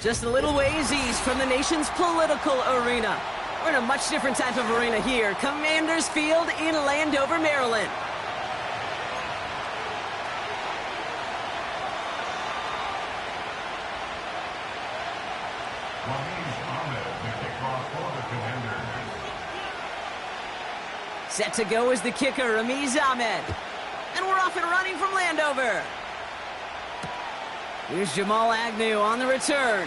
Just a little ways east from the nation's political arena. We're in a much different type of arena here. Commanders Field in Landover, Maryland. Set to go is the kicker, Ramiz Ahmed. And we're off and running from Landover. Here's Jamal Agnew on the return.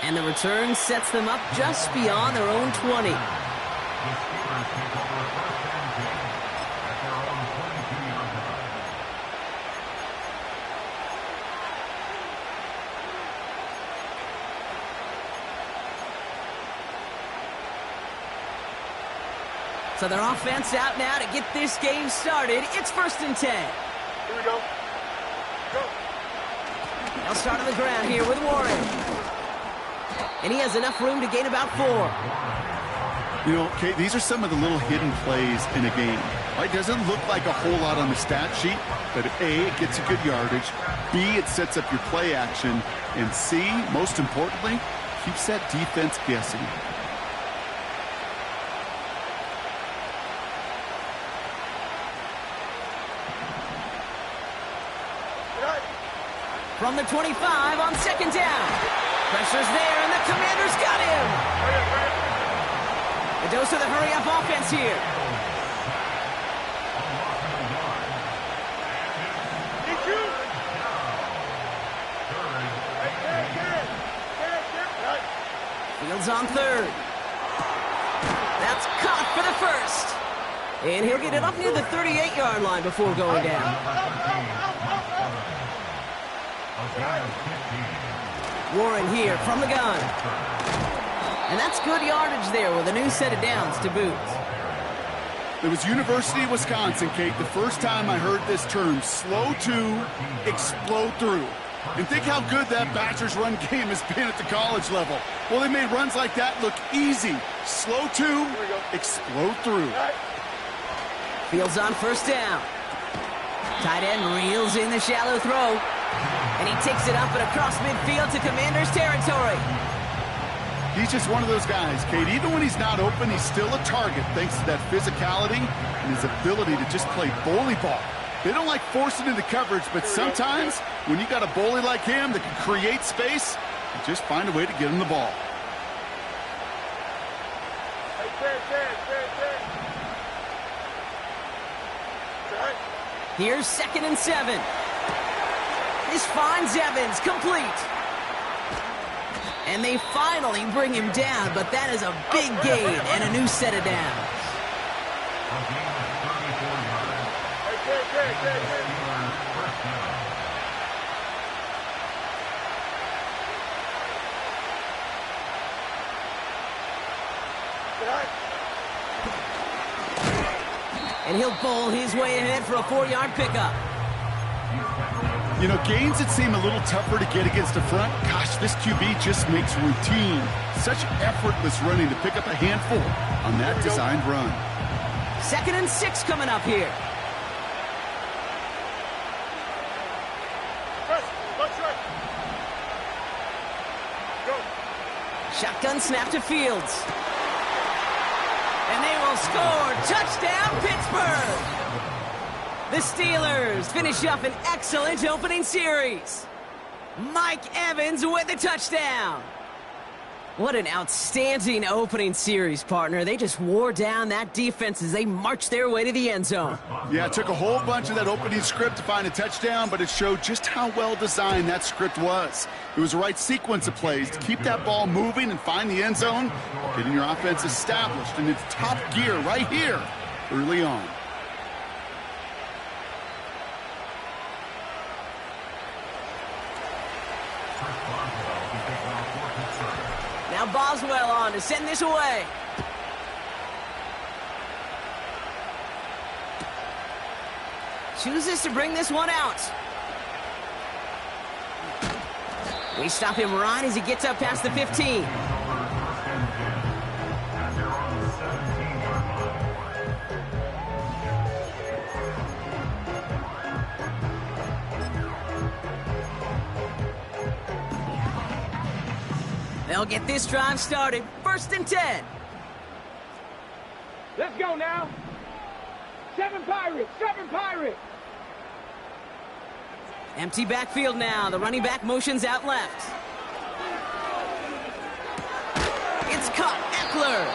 And the return sets them up just beyond their own 20. So their offense out now to get this game started. It's 1st and 10. Here we go. Go. They'll start on the ground here with Warren. And he has enough room to gain about 4. You know, Kate, these are some of the little hidden plays in a game. It doesn't look like a whole lot on the stat sheet, but A, it gets you good yardage. B, it sets up your play action. And C, most importantly, keeps that defense guessing. From the 25 on 2nd down. Pressure's there, and the Commanders got him. A dose of the hurry-up offense here. Fields on 3rd. That's caught for the 1st. And he'll get it up near the 38-yard line before going down. Warren here from the gun. And that's good yardage there with a new set of downs to boot. It was University of Wisconsin, Kate, the first time I heard this term, slow to explode through. And think how good that Badgers run game has been at the college level. Well, they made runs like that look easy. Slow to explode through. Fields on 1st down. Tight end reels in the shallow throw. And he takes it up and across midfield to Commanders territory. He's just one of those guys, Kate. Even when he's not open, he's still a target thanks to that physicality and his ability to just play bully ball. They don't like forcing into coverage, but sometimes when you got a bully like him that can create space, you just find a way to get him the ball. Here's 2nd and 7. This finds Evans complete. And they finally bring him down, but that is a big gain and a new set of downs. And he'll bowl his way ahead for a 4-yard pickup. You know, gains that seem a little tougher to get against the front, gosh, this QB just makes routine. Such effortless running to pick up a handful on that designed run. 2nd and 6 coming up here. Shotgun snap to Fields. And they will score. Touchdown, Pittsburgh! The Steelers finish up an excellent opening series. Mike Evans with the touchdown. What an outstanding opening series, partner. They just wore down that defense as they marched their way to the end zone. Yeah, it took a whole bunch of that opening script to find a touchdown, but it showed just how well designed that script was. It was the right sequence of plays to keep that ball moving and find the end zone, getting your offense established in its top gear right here early on. Now Boswell on to send this away. Chooses to bring this one out. We stop him right as he gets up past the 15. They'll get this drive started. 1st and 10. Let's go now. 7 Pirates, 7 Pirates. Empty backfield now. The running back motions out left. It's caught. Eckler.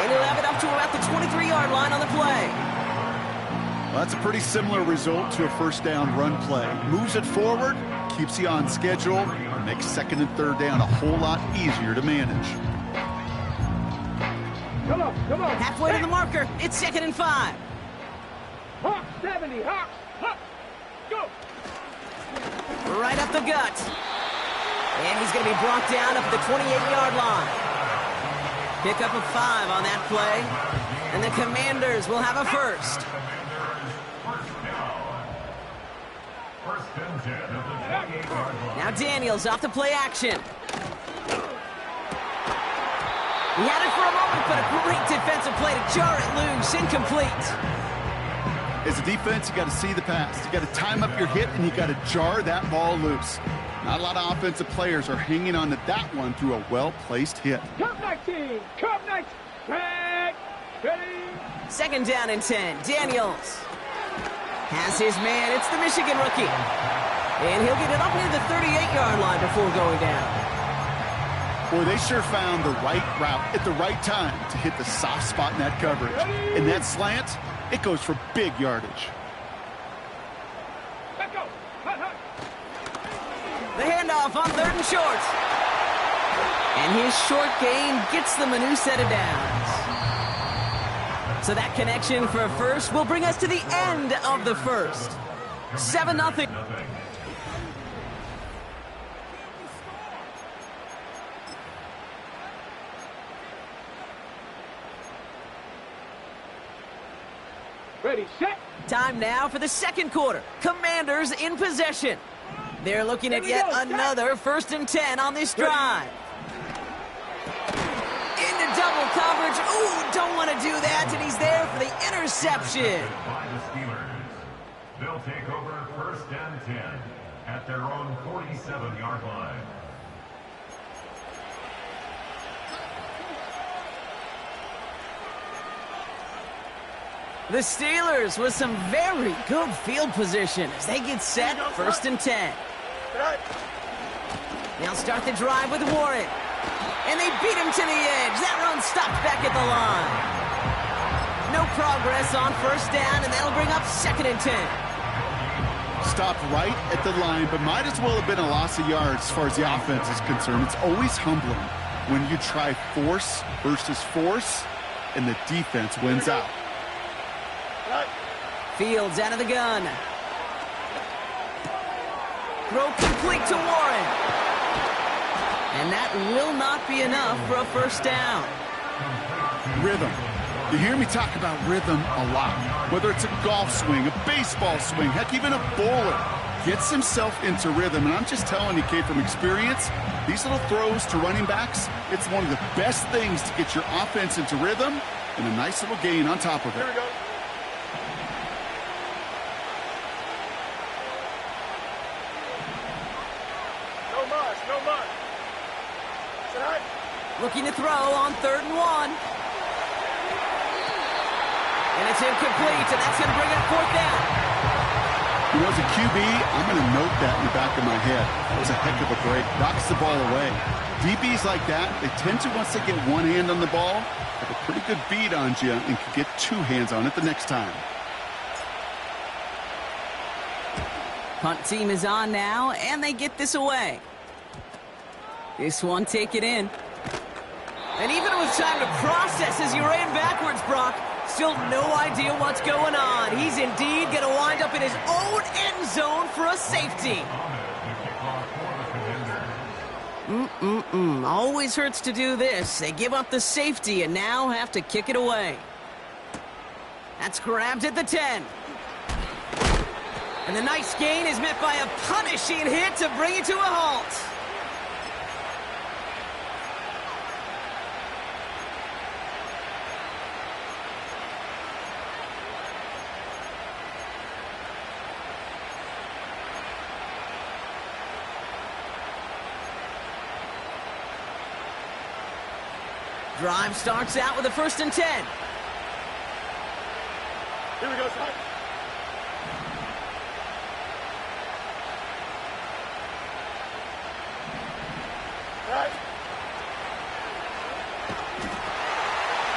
And he'll have it up to about the 23-yard line on the play. Well, that's a pretty similar result to a 1st down run play. Moves it forward, keeps you on schedule, makes 2nd and 3rd down a whole lot easier to manage. Come on, come on. Halfway to the marker. It's 2nd and 5. Hawk 70, Hawk, Hawk. Go. Right up the gut. And he's going to be brought down up at the 28-yard line. Pick up a 5 on that play. And the Commanders will have a 1st. Now Daniels off the play action. He had it for a moment, but a great defensive play to jar it loose. Incomplete. As a defense, you got to see the pass. You got to time up your hit, and you got to jar that ball loose. Not a lot of offensive players are hanging on to that one through a well-placed hit. Come 19, come 19. Back, ready. 2nd down and 10. Daniels has his man. It's the Michigan rookie. And he'll get it up near the 38-yard line before going down. Boy, they sure found the right route at the right time to hit the soft spot in that coverage. And that slant, it goes for big yardage. Let's go. Hut, hut. The handoff on 3rd and short. And his short gain gets them a new set of downs. So that connection for a 1st will bring us to the end of the 1st. 7-0. Ready, set. Time now for the 2nd quarter. Commanders in possession. They're looking at yet another 1st and 10 on this drive. Into double coverage. Ooh, don't want to do that, and he's there for the interception. By the Steelers. They'll take over 1st and 10 at their own 47-yard line. The Steelers with some very good field position as they get set. 1st and 10. They'll start the drive with Warren. And they beat him to the edge. That run stopped back at the line. No progress on 1st down, and that'll bring up 2nd and 10. Stopped right at the line, but might as well have been a loss of yards as far as the offense is concerned. It's always humbling when you try force versus force, and the defense wins out. Fields out of the gun. Throw complete to Warren. And that will not be enough for a 1st down. Rhythm. You hear me talk about rhythm a lot. Whether it's a golf swing, a baseball swing, heck, even a bowler gets himself into rhythm. And I'm just telling you, Kate, from experience, these little throws to running backs, it's one of the best things to get your offense into rhythm and a nice little gain on top of it. Here we go. No mud. Sit high. Looking to throw on 3rd and 1. And it's incomplete, and that's going to bring up 4th down. You know, as a QB, I'm going to note that in the back of my head. That was a heck of a break. Knocks the ball away. DBs like that, they tend to, once they get one hand on the ball, have a pretty good beat on you and can get 2 hands on it the next time. Punt team is on now, and they get this away. This one, take it in. And even with time to process as he ran backwards, Brock, still no idea what's going on. He's indeed going to wind up in his own end zone for a safety. Always hurts to do this. They give up the safety and now have to kick it away. That's grabbed at the 10. And the nice gain is met by a punishing hit to bring it to a halt. Drive starts out with a 1st and 10. Here we go, son. Right.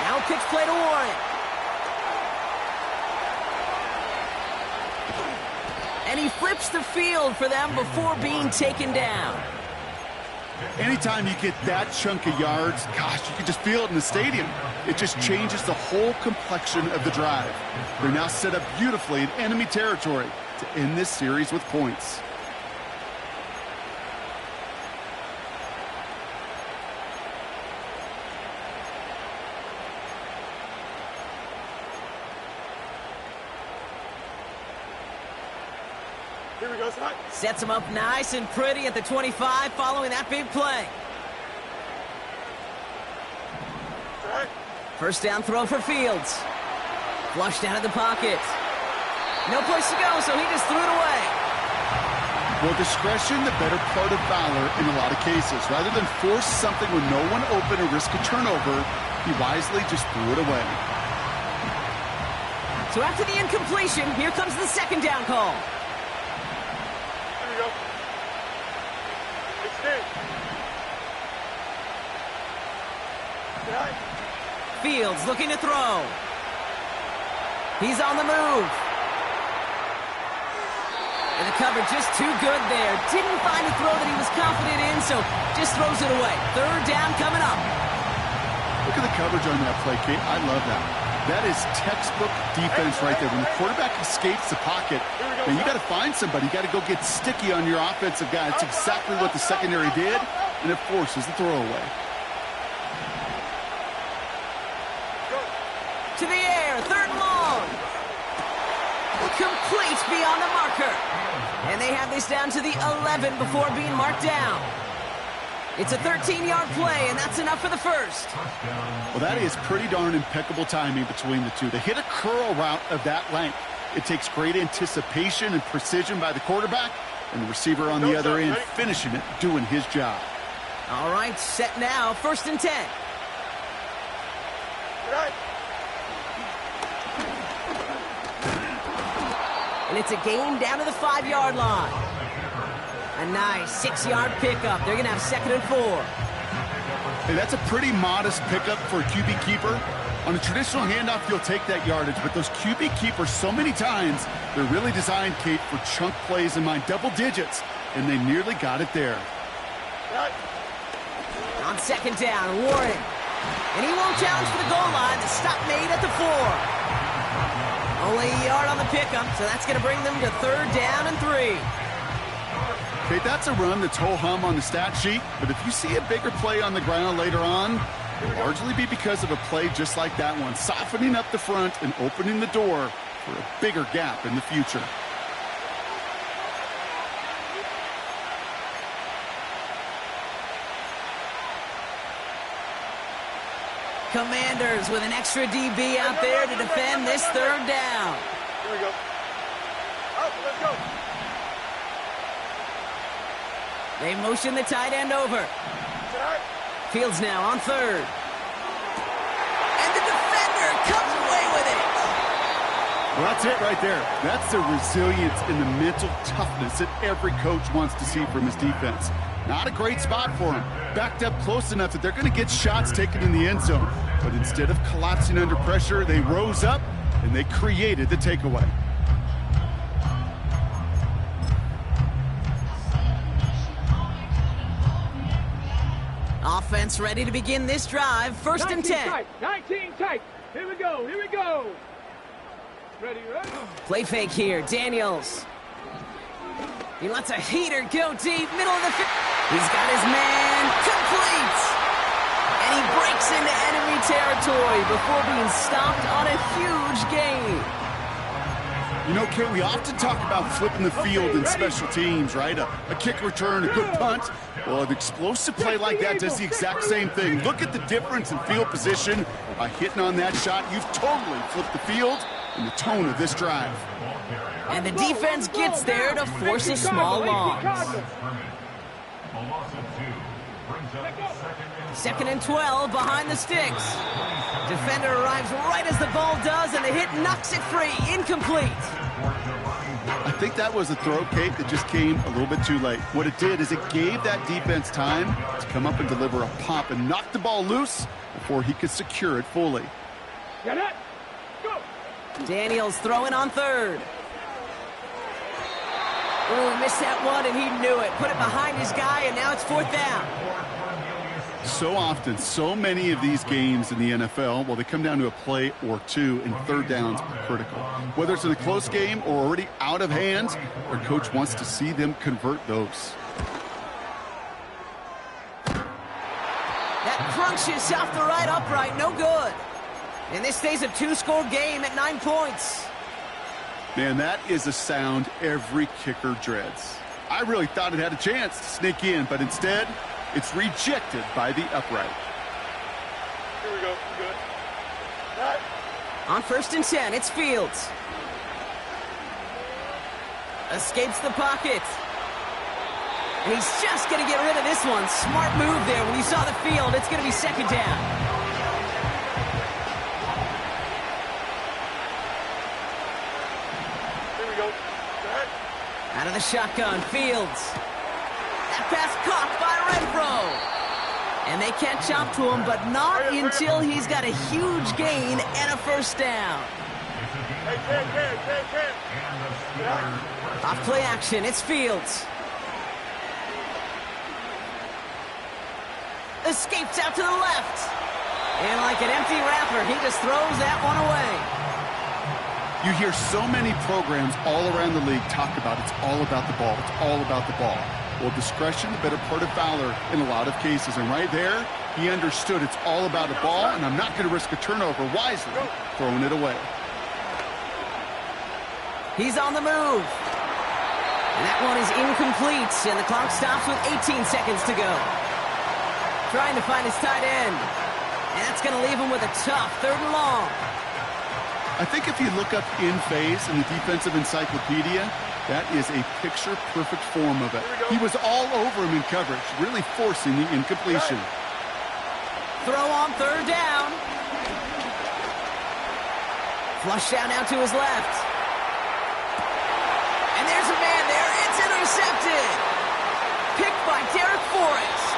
Now pitch play to Warren. And he flips the field for them before being taken down. Anytime you get that chunk of yards, gosh, you can just feel it in the stadium. It just changes the whole complexion of the drive. They're now set up beautifully in enemy territory to end this series with points. Here we go, son. Sets him up nice and pretty at the 25 following that big play. Right. 1st down throw for Fields. Flushed out of the pocket. No place to go, so he just threw it away. Well, discretion, the better part of valor in a lot of cases. Rather than force something with no one open or risk a turnover, he wisely just threw it away. So after the incompletion, here comes the 2nd down call. Here we go. Extend. Right. Fields looking to throw. He's on the move. And the cover just too good there. Didn't find a throw that he was confident in, so just throws it away. 3rd down coming up. Look at the coverage on that play, Kate. I love that. That is textbook defense right there. When the quarterback escapes the pocket, then you got to find somebody. You got to go get sticky on your offensive guy. That's exactly what the secondary did, and it forces the throwaway. To the air, 3rd and long. Complete beyond the marker. And they have this down to the 11 before being marked down. It's a 13-yard play, and that's enough for the 1st. Well, that is pretty darn impeccable timing between the two. They hit a curl route of that length. It takes great anticipation and precision by the quarterback, and the receiver on the other end finishing it, doing his job. All right, set now, 1st and 10. Right. And it's a gain down to the 5-yard line. A nice 6-yard pickup. They're going to have 2nd and 4. Hey, that's a pretty modest pickup for a QB keeper. On a traditional handoff, you'll take that yardage, but those QB keepers, so many times, they're really designed, Kate, for chunk plays in mind, double digits, and they nearly got it there. Right. On 2nd down, Warren. And he won't challenge for the goal line. The stop made at the 4. Only a yard on the pickup, so that's going to bring them to 3rd down and 3. Okay, that's a run that's ho-hum on the stat sheet, but if you see a bigger play on the ground later on, it'll largely be because of a play just like that one, softening up the front and opening the door for a bigger gap in the future. Commanders with an extra DB out there to defend this 3rd down. Here we go. Up, let's go. They motion the tight end over. Right. Fields now on 3rd. And the defender comes away with it. Well, that's it right there. That's the resilience and the mental toughness that every coach wants to see from his defense. Not a great spot for him. Backed up close enough that they're going to get shots taken in the end zone. But instead of collapsing under pressure, they rose up and they created the takeaway. Offense ready to begin this drive. 1st and 10. Tight, 19 tight. Here we go. Here we go. Ready, ready. Play fake here. Daniels. He lets a heater go deep. Middle of the field. He's got his man. Complete. And he breaks into enemy territory before being stopped on a huge gain. You know, Kate, we often talk about flipping the field in special teams, right? A kick return, a good punt. Well, an explosive play like that does the exact same thing. Look at the difference in field position. By hitting on that shot, you've totally flipped the field and the tone of this drive. And the defense gets there to force a small loss. A loss of 2. Second and 12 behind the sticks. Defender arrives right as the ball does, and the hit knocks it free. Incomplete. I think that was a throw, Kate, that just came a little bit too late. What it did is it gave that defense time to come up and deliver a pop and knock the ball loose before he could secure it fully. Get it. Go. Daniels throwing on third. Oh, he missed that one, and he knew it. Put it behind his guy, and now it's fourth down. So often, so many of these games in the NFL, well, they come down to a play or two, and third downs are critical. Whether it's in a close game or already out of hand, their coach wants to see them convert those. That crunches off the right upright, no good. And this stays a two-score game at 9 points. Man, that is a sound every kicker dreads. I really thought it had a chance to sneak in, but instead, it's rejected by the upright. Here we go. Good. Right. On first and 10, it's Fields. Escapes the pocket. And he's just going to get rid of this one. Smart move there. When you saw the field, it's going to be second down. Out of the shotgun, Fields. That pass caught by Renfro. And they catch up to him, but not until he's got a huge gain and a first down. Off play action, it's Fields. Escapes out to the left. And like an empty wrapper, he just throws that one away. You hear so many programs all around the league talk about it's all about the ball. It's all about the ball. Well, discretion, the better part of valor in a lot of cases. And right there, he understood it's all about the ball, and I'm not going to risk a turnover wisely, throwing it away. He's on the move. And that one is incomplete, and the clock stops with 18 seconds to go. Trying to find his tight end. And that's going to leave him with a tough third and long. I think if you look up in phase in the defensive encyclopedia, that is a picture-perfect form of it. He was all over him in coverage, really forcing the incompletion. Throw on third down. Flush down out to his left. And there's a man there. It's intercepted. Picked by Derek Forrest.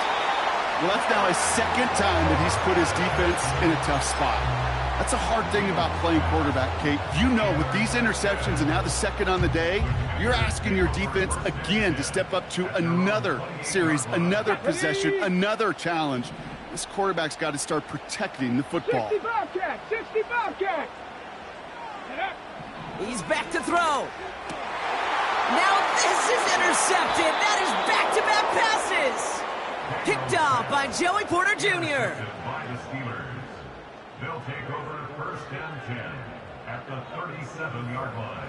Well, that's now his second time that he's put his defense in a tough spot. That's a hard thing about playing quarterback, Kate. You know, with these interceptions and now the second on the day, you're asking your defense again to step up to another series, another possession, another challenge. This quarterback's got to start protecting the football. 60 Bobcat! 60 Bobcat! He's back to throw. Now this is intercepted. That is back-to-back passes. Picked off by Joey Porter Jr. By the Steelers. They'll take over first and 10 at the 37-yard line.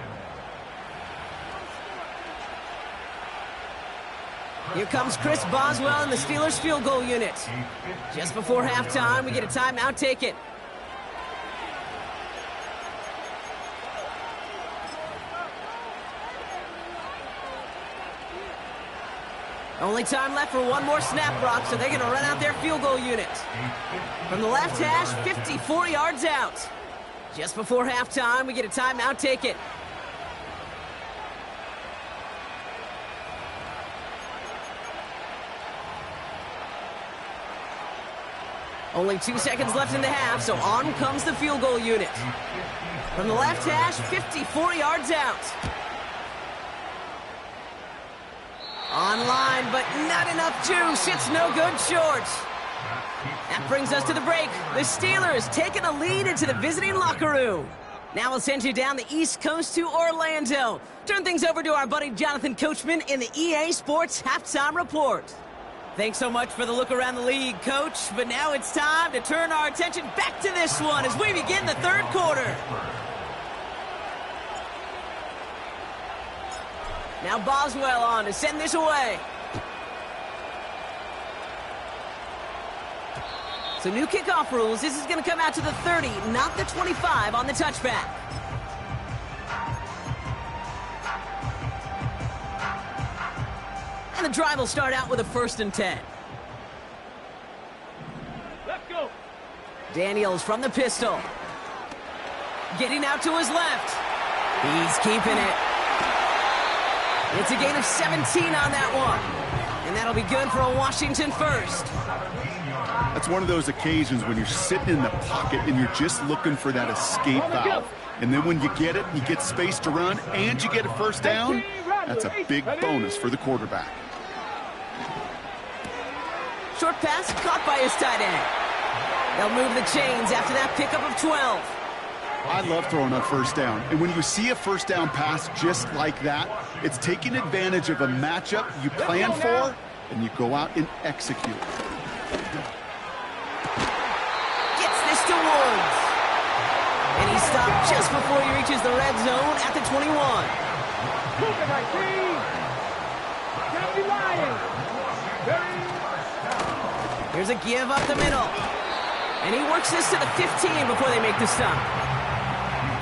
Here comes Chris Boswell in the Steelers field goal unit. Just before halftime, we get a timeout taken. Only time left for one more snap, Brock, so they're going to run out their field goal unit. From the left hash, 54 yards out. Just before halftime, we get a timeout taken. Only 2 seconds left in the half, so on comes the field goal unit. From the left hash, 54 yards out. Online, but not enough juice. It's no good short. That brings us to the break. The Steelers taking a lead into the visiting locker room. Now we'll send you down the East Coast to Orlando. Turn things over to our buddy Jonathan Coachman in the EA Sports Halftime Report. Thanks so much for the look around the league, Coach. But now it's time to turn our attention back to this one as we begin the third quarter. Now Boswell on to send this away. So new kickoff rules. This is going to come out to the 30, not the 25 on the touchback. And the drive will start out with a 1st and 10. Daniels from the pistol. Getting out to his left. He's keeping it. It's a gain of 17 on that one. And that'll be good for a Washington first. That's one of those occasions when you're sitting in the pocket and you're just looking for that escape valve. And then when you get it, you get space to run, and you get a first down, that's a big bonus for the quarterback. Short pass caught by his tight end. They'll move the chains after that pickup of 12. I love throwing on first down. And when you see a first down pass just like that, it's taking advantage of a matchup you plan for, and you go out and execute. Gets this to Woods. And he stopped just before he reaches the red zone at the 21. Here's a give up the middle. And he works this to the 15 before they make the stop.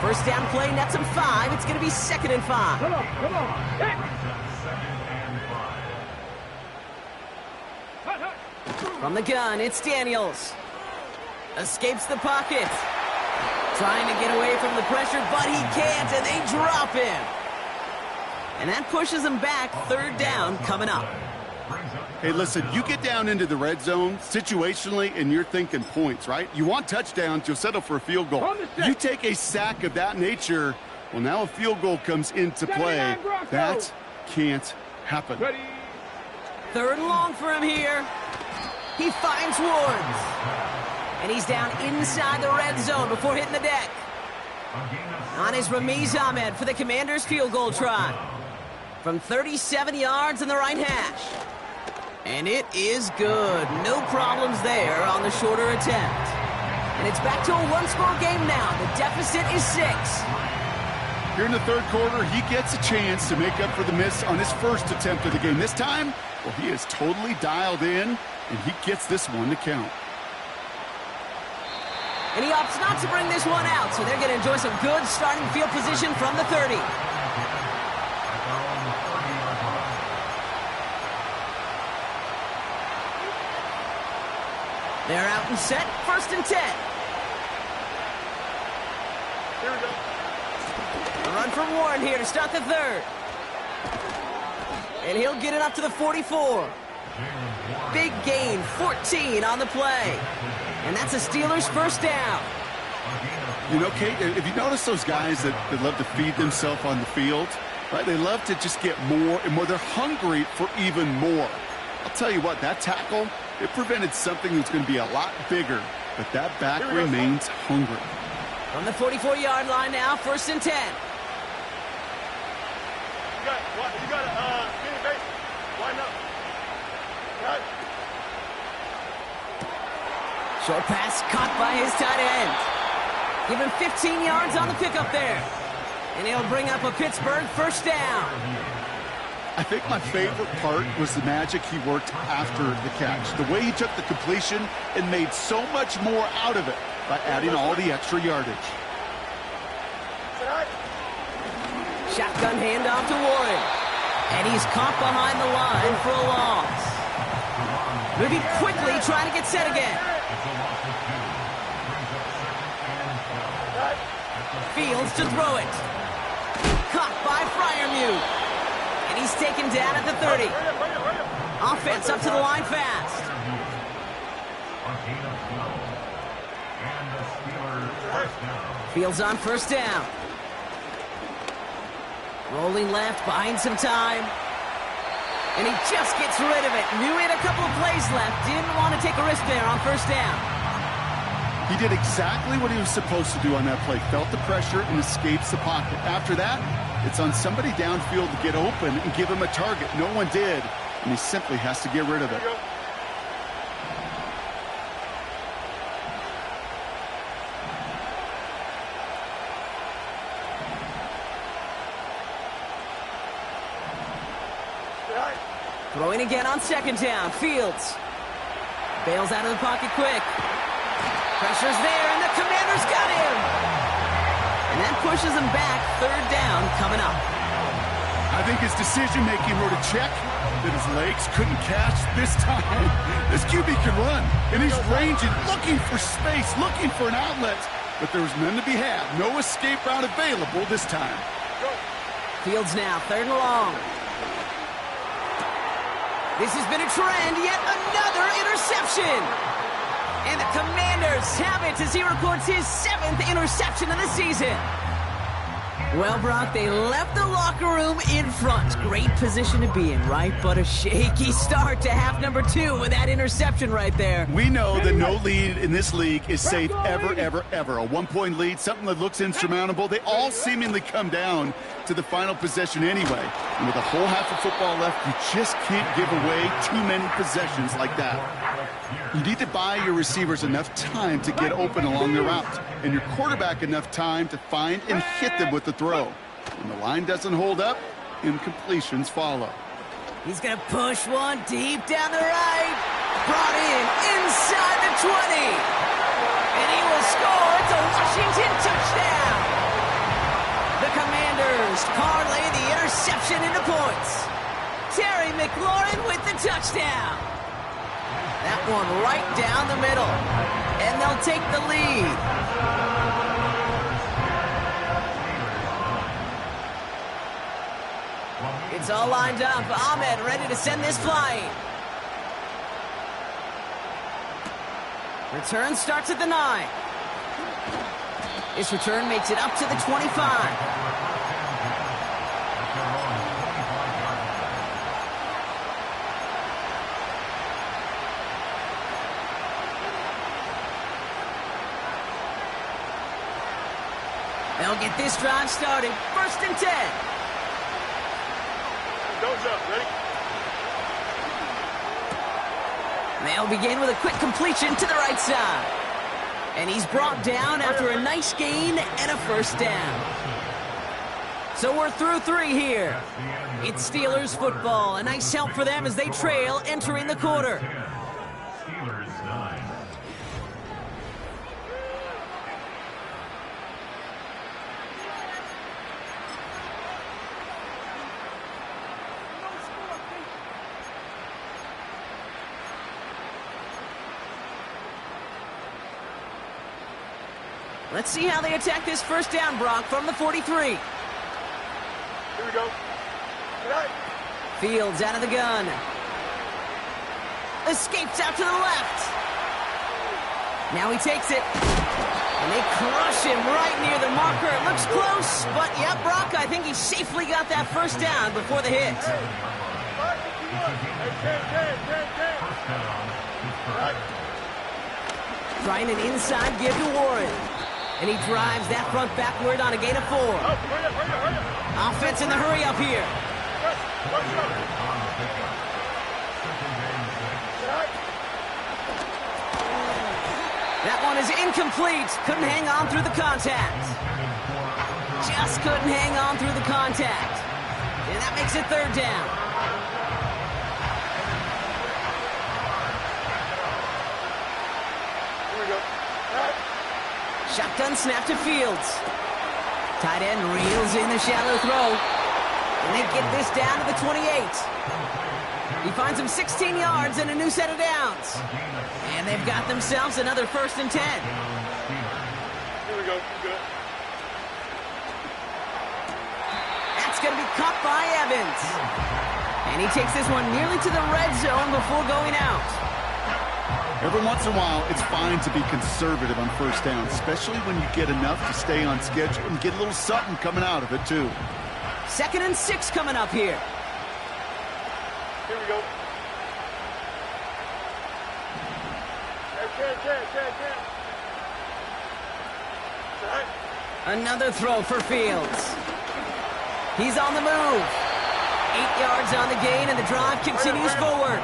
First down play, nets him 5. It's going to be 2nd and 5. Come on. From the gun, it's Daniels. Escapes the pocket. Trying to get away from the pressure, but he can't, and they drop him. And that pushes him back. 3rd down coming up. Hey, listen, you get down into the red zone situationally, and you're thinking points, right? You want touchdowns, you'll settle for a field goal. You take a sack of that nature, well, now a field goal comes into play. That can't happen. 3rd and long for him here. He finds Woods. And he's down inside the red zone before hitting the deck. On is Ramiz Ahmed for the Commanders' field goal try. From 37 yards in the right hash. And it is good. No problems there on the shorter attempt. And it's back to a one-score game now. The deficit is 6. Here in the 3rd quarter, he gets a chance to make up for the miss on his first attempt of the game. This time, well, he is totally dialed in, and he gets this one to count. And he opts not to bring this one out, so they're going to enjoy some good starting field position from the 30. They're out and set, 1st and 10. Here we go. A run from Warren here to start the 3rd. And he'll get it up to the 44. Big gain, 14 on the play. And that's a Steelers first down. You know, Kate, if you notice those guys that love to feed themselves on the field, right? They love to just get more and more. They're hungry for even more. I'll tell you what, that tackle, it prevented something that's going to be a lot bigger, but that back remains hungry. From the 44-yard line now, 1st and 10. You got a base. Why not? Got it. Short pass caught by his tight end. Give him 15 yards on the pickup there. And he'll bring up a Pittsburgh first down. I think my favorite part was the magic he worked after the catch. The way he took the completion and made so much more out of it by adding all the extra yardage. Shotgun handoff to Warren. And he's caught behind the line for a loss. Moving quickly, trying to get set again. Fields to throw it. Caught by Freiermuth. And he's taken down at the 30. Offense up to the line fast. Fields on first down. Rolling left, buying some time. And he just gets rid of it. Knew he had a couple of plays left. Didn't want to take a risk there on first down. He did exactly what he was supposed to do on that play. Felt the pressure and escapes the pocket. After that, it's on somebody downfield to get open and give him a target. No one did, and he simply has to get rid of it. Throwing again on 2nd down. Fields bails out of the pocket quick. Pressure's there, and the Commanders got him. And that pushes him back. 3rd down coming up. I think his decision-making wrote a check that his legs couldn't catch this time. This QB can run, and he's ranging, looking for space, looking for an outlet. But there was none to be had. No escape route available this time. Fields now, 3rd and long. This has been a trend, yet another interception. And the Commanders have it as he records his 7th interception of the season. Well, Brock, they left the locker room in front. Great position to be in, right? But a shaky start to half number 2 with that interception right there. We know that no lead in this league is safe ever, ever, ever. A 1-point lead, something that looks insurmountable. They all seemingly come down to the final possession anyway. And with a whole half of football left, you just can't give away too many possessions like that. You need to buy your receivers enough time to get open along the route, and your quarterback enough time to find and hit them with the throw. When the line doesn't hold up, incompletions follow. He's going to push one deep down the right. Brought in inside the 20. And he will score. It's a Washington touchdown. The Commanders parlay the interception into points. Terry McLaurin with the touchdown. That one right down the middle. And they'll take the lead. It's all lined up. Ahmed ready to send this flying. Return starts at the 9. This return makes it up to the 25. They'll get this drive started. 1st and 10. Goes up, ready? They'll begin with a quick completion to the right side. And he's brought down after a nice gain and a 1st down. So we're through 3 here. It's Steelers football. A nice help for them as they trail entering the quarter. Steelers 9. Let's see how they attack this 1st down, Brock, from the 43. Here we go. Right. Fields out of the gun. Escapes out to the left. Now he takes it. And they crush him right near the marker. It looks close, but yeah, Brock, I think he safely got that 1st down before the hit. Trying an inside give to Warren. And he drives that front backward on a gain of 4. Offense in the hurry up here. That one is incomplete. Couldn't hang on through the contact. Just couldn't hang on through the contact. And that makes it 3rd down. Shotgun snap to Fields. Tight end reels in the shallow throw. And they get this down to the 28. He finds him 16 yards and a new set of downs. And they've got themselves another 1st and 10. Here we go. Good. That's going to be caught by Evans. And he takes this one nearly to the red zone before going out. Every once in a while, it's fine to be conservative on 1st down, especially when you get enough to stay on schedule and get a little something coming out of it, too. 2nd and 6 coming up here. Here we go. Another throw for Fields. He's on the move. 8 yards on the gain, and the drive continues forward.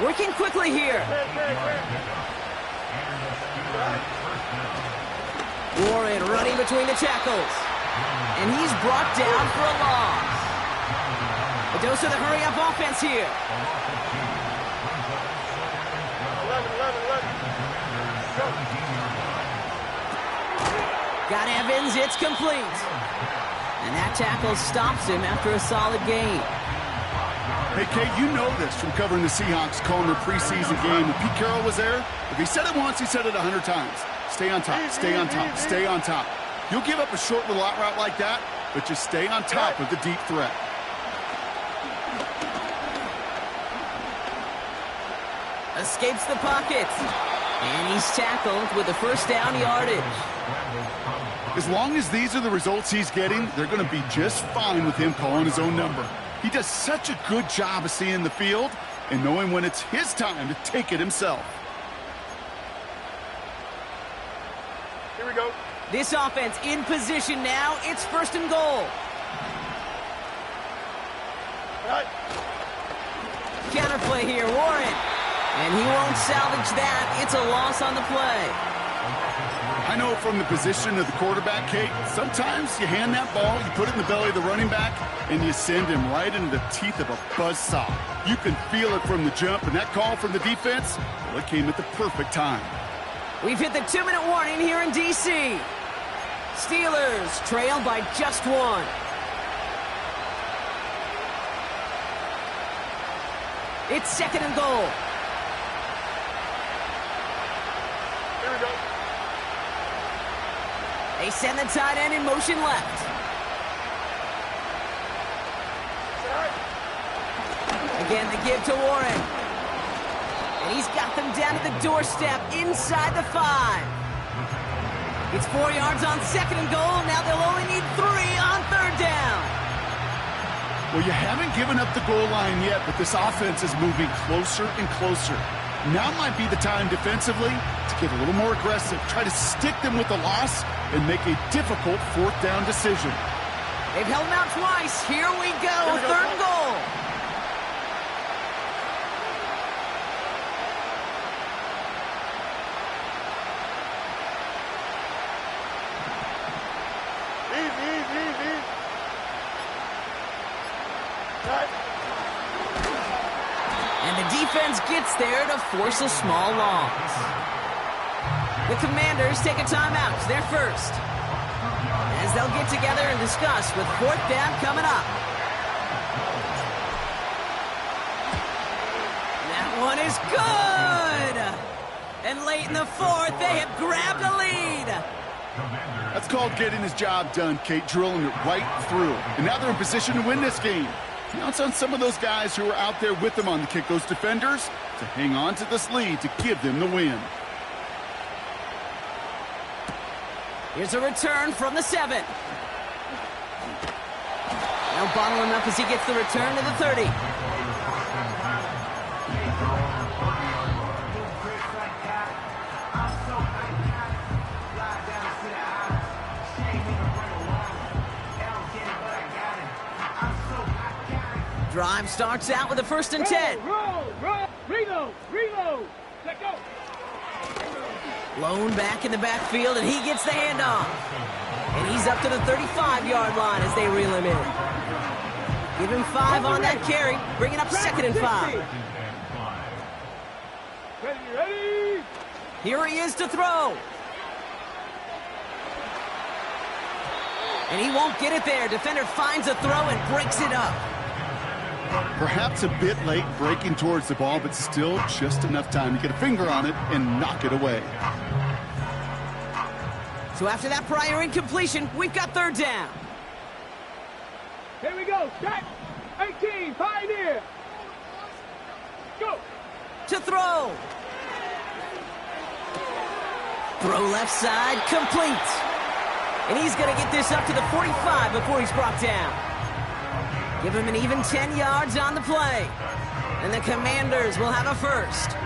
Working quickly here. Warren running between the tackles. And he's brought down for a loss. A dose of the hurry-up offense here. 11. Got Evans, it's complete. And that tackle stops him after a solid gain. Hey, Kate, you know this from covering the Seahawks, calling their preseason game. When Pete Carroll was there, if he said it once, he said it 100 times. Stay on top, stay on top, stay on top. You'll give up a short little out route like that, but just stay on top of the deep threat. Escapes the pocket. And he's tackled with the first down yardage. As long as these are the results he's getting, they're going to be just fine with him calling his own number. He does such a good job of seeing the field and knowing when it's his time to take it himself. Here we go. This offense in position now. It's 1st and goal. Right. Counterplay here, Warren. And he won't salvage that. It's a loss on the play. I know from the position of the quarterback, Kate, sometimes you hand that ball, you put it in the belly of the running back, and you send him right into the teeth of a buzzsaw. You can feel it from the jump, and that call from the defense, well, it came at the perfect time. We've hit the 2-minute warning here in D.C. Steelers trail by just 1. It's 2nd and goal. Here we go. They send the tight end in motion left. Again, the give to Warren. And he's got them down to the doorstep inside the 5. It's 4 yards on 2nd and goal. Now they'll only need 3 on 3rd down. Well, you haven't given up the goal line yet, but this offense is moving closer and closer. Now might be the time defensively to get a little more aggressive, try to stick them with the loss, and make a difficult 4th down decision. They've held him out twice. Here we go, 3rd and goal. Easy. Right. And the defense gets there to force a small loss. The Commanders take a timeout. They're first. As they'll get together and discuss with 4th down coming up. That one is good! And late in the 4th, they have grabbed a lead. That's called getting his job done, Kate, drilling it right through. And now they're in position to win this game. Now it's on some of those guys who are out there with them on the kick, those defenders, to hang on to this lead to give them the win. Here's a return from the 7. Now bottle him up as he gets the return to the 30. Drive starts out with a 1st and 10. Roll, reload, let go. Lone back in the backfield, and he gets the handoff. And he's up to the 35-yard line as they reel him in. Give him 5 on that carry, bringing up 2nd and 5. Ready. Here he is to throw. And he won't get it there. Defender finds a throw and breaks it up. Perhaps a bit late breaking towards the ball, but still just enough time to get a finger on it and knock it away. So after that prior incompletion, we've got 3rd down. Here we go. Set. 18. Pioneer. Go. To throw. Throw left side, complete. And he's going to get this up to the 45 before he's brought down. Give him an even 10 yards on the play. And the Commanders will have a 1st.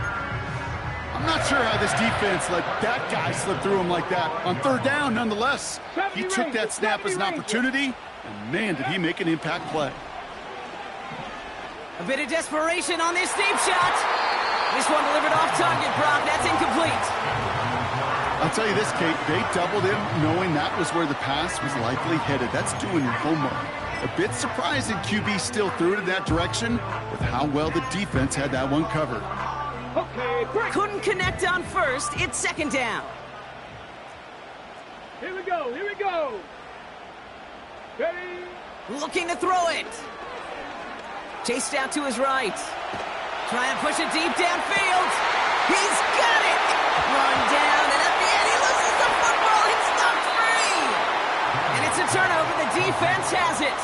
I'm not sure how this defense let that guy slip through him like that. On 3rd down, nonetheless, he took that snap as an opportunity, and man, did he make an impact play. A bit of desperation on this deep shot. This one delivered off target, Brock. That's incomplete. I'll tell you this, Kate, they doubled him knowing that was where the pass was likely headed. That's doing your homework. A bit surprising QB still threw it in that direction with how well the defense had that one covered. Okay, break. Couldn't connect on 1st. It's 2nd down. Here we go. Ready? Looking to throw it. Chased out to his right. Trying to push it deep downfield. He's got it. Run down, and at the end, he loses the football. It's knocked free. And it's a turnover. The defense has it.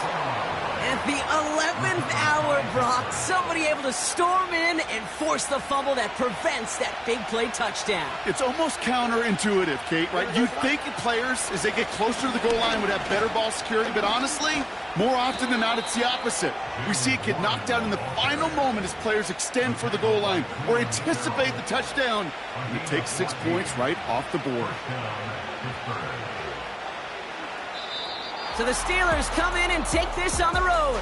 At the 11th hour, Brock, somebody able to storm in and force the fumble that prevents that big play touchdown. It's almost counterintuitive, Kate, right? You'd think players, as they get closer to the goal line, would have better ball security, but honestly, more often than not, it's the opposite. We see it get knocked out in the final moment as players extend for the goal line or anticipate the touchdown, and it takes 6 points right off the board. So the Steelers come in and take this on the road.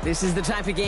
This is the type of game